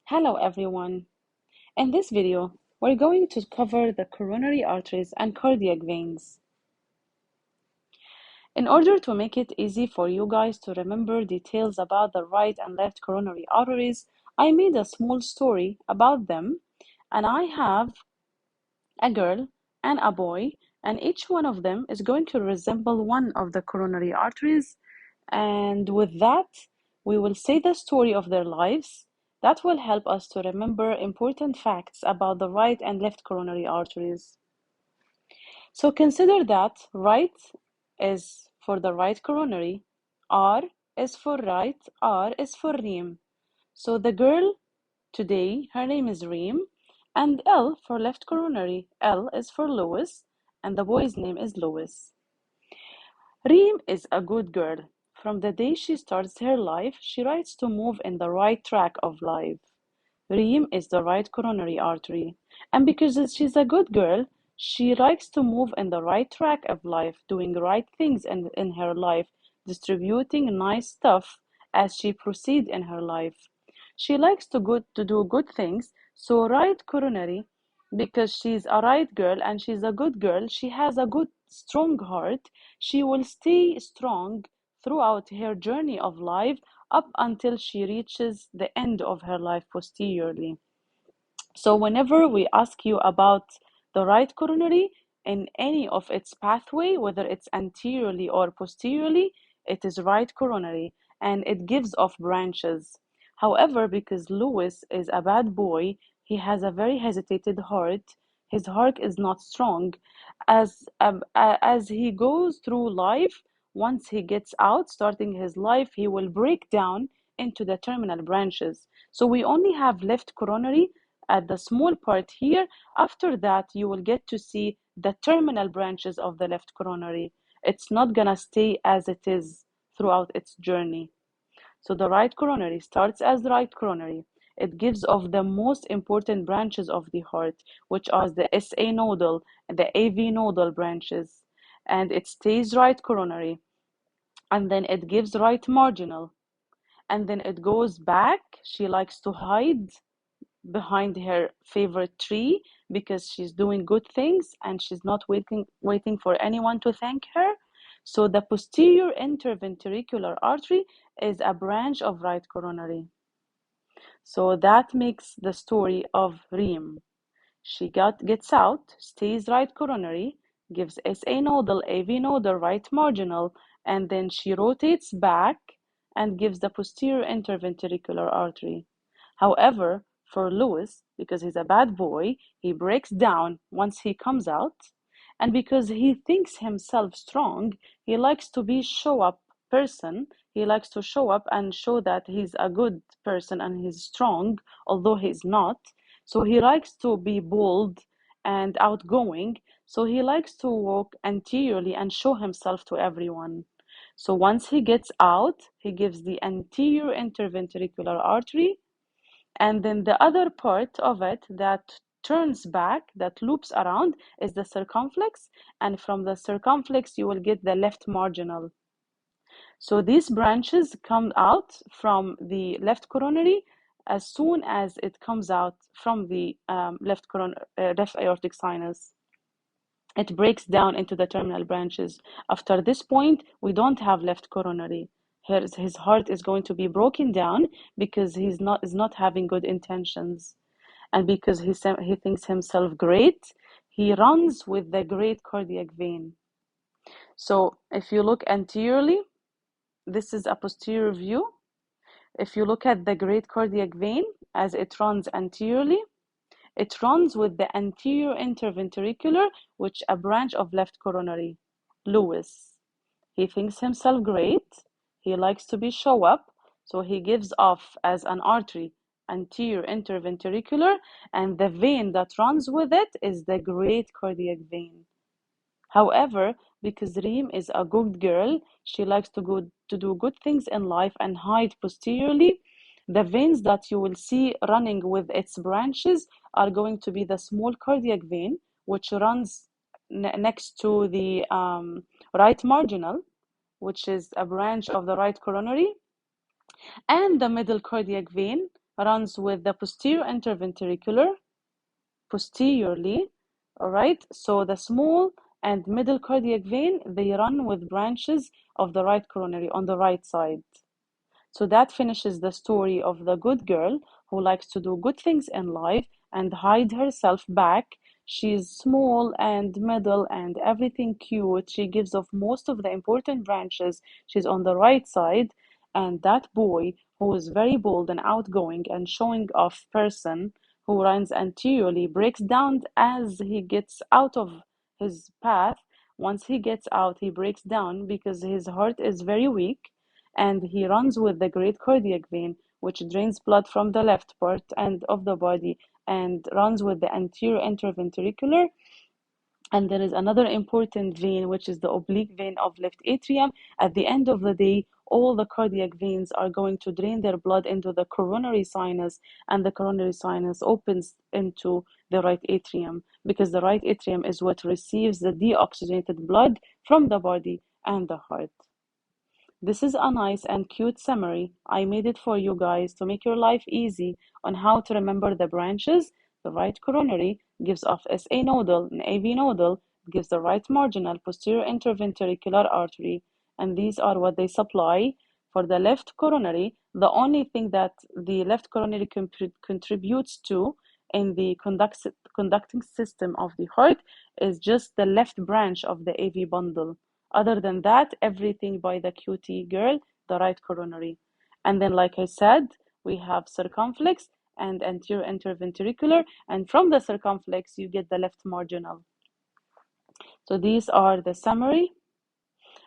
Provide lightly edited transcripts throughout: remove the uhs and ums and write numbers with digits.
Hello everyone. In this video, we're going to cover the coronary arteries and cardiac veins. In order to make it easy for you guys to remember details about the right and left coronary arteries, I made a small story about them, and I have a girl and a boy, and each one of them is going to resemble one of the coronary arteries. And with that, we will say the story of their lives. That will help us to remember important facts about the right and left coronary arteries. So consider that right is for the right coronary, R is for right, R is for Reem. So the girl today, her name is Reem, and L for left coronary, L is for Lewis, and the boy's name is Lewis. Reem is a good girl. From the day she starts her life, she likes to move in the right track of life. Reem is the right coronary artery, and because she's a good girl, she likes to move in the right track of life, doing right things in her life, distributing nice stuff as she proceeds in her life. She likes to do good things, so right coronary, because she's a right girl and she's a good girl, she has a good, strong heart. She will stay strong throughout her journey of life up until she reaches the end of her life posteriorly. So whenever we ask you about the right coronary in any of its pathway, whether it's anteriorly or posteriorly, it is right coronary and it gives off branches. However, because Lewis is a bad boy, he has a very hesitated heart. His heart is not strong. As he goes through life, once he gets out, starting his life, he will break down into the terminal branches. So we only have left coronary at the small part here. After that, you will get to see the terminal branches of the left coronary. It's not gonna stay as it is throughout its journey. So the right coronary starts as the right coronary. It gives off the most important branches of the heart, which are the SA nodal and the AV nodal branches. And it stays right coronary. And then it gives right marginal. And then it goes back. She likes to hide behind her favorite tree because she's doing good things and she's not waiting for anyone to thank her. So the posterior interventricular artery is a branch of right coronary. So that makes the story of Reem. She gets out, stays right coronary, gives SA nodal, AV nodal, right marginal, and then she rotates back and gives the posterior interventricular artery. However, for Lewis, because he's a bad boy, he breaks down once he comes out, and because he thinks himself strong, he likes to be show up person. He likes to show up and show that he's a good person and he's strong, although he's not. So he likes to be bold and outgoing. So he likes to walk anteriorly and show himself to everyone. So once he gets out, he gives the anterior interventricular artery, and then the other part of it that turns back, that loops around, is the circumflex. And from the circumflex, you will get the left marginal. So these branches come out from the left coronary as soon as it comes out from the left aortic sinus. It breaks down into the terminal branches. After this point, we don't have left coronary. His heart is going to be broken down because is not having good intentions, and because he thinks himself great, he runs with the great cardiac vein. So if you look anteriorly, this is a posterior view. If you look at the great cardiac vein as it runs anteriorly, it runs with the anterior interventricular, which a branch of left coronary. Lewis. He thinks himself great. He likes to be show up, so he gives off as an artery anterior interventricular, and the vein that runs with it is the great cardiac vein. However, because Reem is a good girl, she likes to do good things in life and hide posteriorly. The veins that you will see running with its branches are going to be the small cardiac vein, which runs next to the right marginal, which is a branch of the right coronary, and the middle cardiac vein, runs with the posterior interventricular posteriorly. All right, so the small and middle cardiac vein, they run with branches of the right coronary on the right side. So that finishes the story of the good girl who likes to do good things in life and hide herself back. She's small and middle and everything cute. She gives off most of the important branches. She's on the right side. And that boy who is very bold and outgoing and showing off person who runs anteriorly breaks down as he gets out of his path. Once he gets out, he breaks down because his heart is very weak and he runs with the great cardiac vein, which drains blood from the left part and of the body and runs with the anterior interventricular. And there is another important vein, which is the oblique vein of left atrium. At the end of the day, all the cardiac veins are going to drain their blood into the coronary sinus, and the coronary sinus opens into the right atrium because the right atrium is what receives the deoxygenated blood from the body and the heart. This is a nice and cute summary. I made it for you guys to make your life easy on how to remember the branches. The right coronary gives off SA nodal and AV nodal, gives the right marginal posterior interventricular artery, and these are what they supply. For the left coronary, the only thing that the left coronary contributes to in the conducting system of the heart is just the left branch of the AV bundle. Other than that, everything by the QT girl, the right coronary. And then, like I said, we have circumflex and anterior interventricular, and from the circumflex, you get the left marginal. So these are the summary.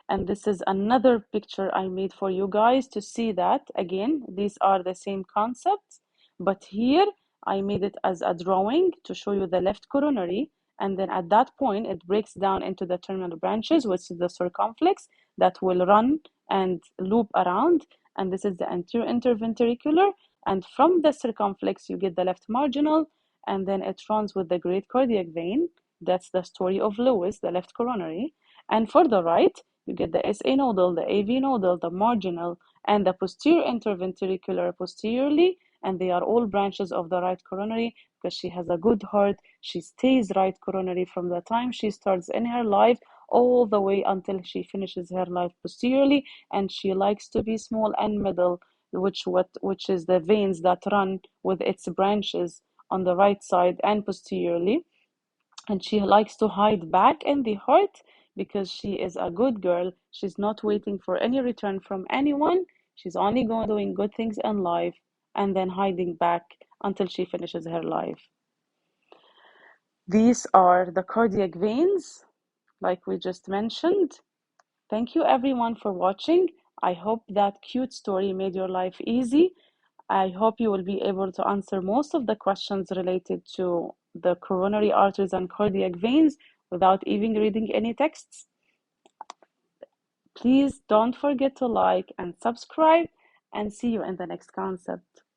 And this is another picture I made for you guys to see that. Again, these are the same concepts, but here I made it as a drawing to show you the left coronary. And then at that point, it breaks down into the terminal branches, which is the circumflex that will run and loop around. And this is the anterior interventricular. And from the circumflex, you get the left marginal. And then it runs with the great cardiac vein. That's the story of Lewis, the left coronary. And for the right, you get the SA nodal, the AV nodal, the marginal, and the posterior interventricular posteriorly, and they are all branches of the right coronary because she has a good heart. She stays right coronary from the time she starts in her life all the way until she finishes her life posteriorly, and she likes to be small and middle, which is the veins that run with its branches on the right side and posteriorly. And she likes to hide back in the heart because she is a good girl. She's not waiting for any return from anyone. She's only going doing good things in life and then hiding back until she finishes her life. These are the cardiac veins, like we just mentioned. Thank you everyone for watching. I hope that cute story made your life easy. I hope you will be able to answer most of the questions related to the coronary arteries and cardiac veins without even reading any texts. Please don't forget to like and subscribe, and see you in the next concept.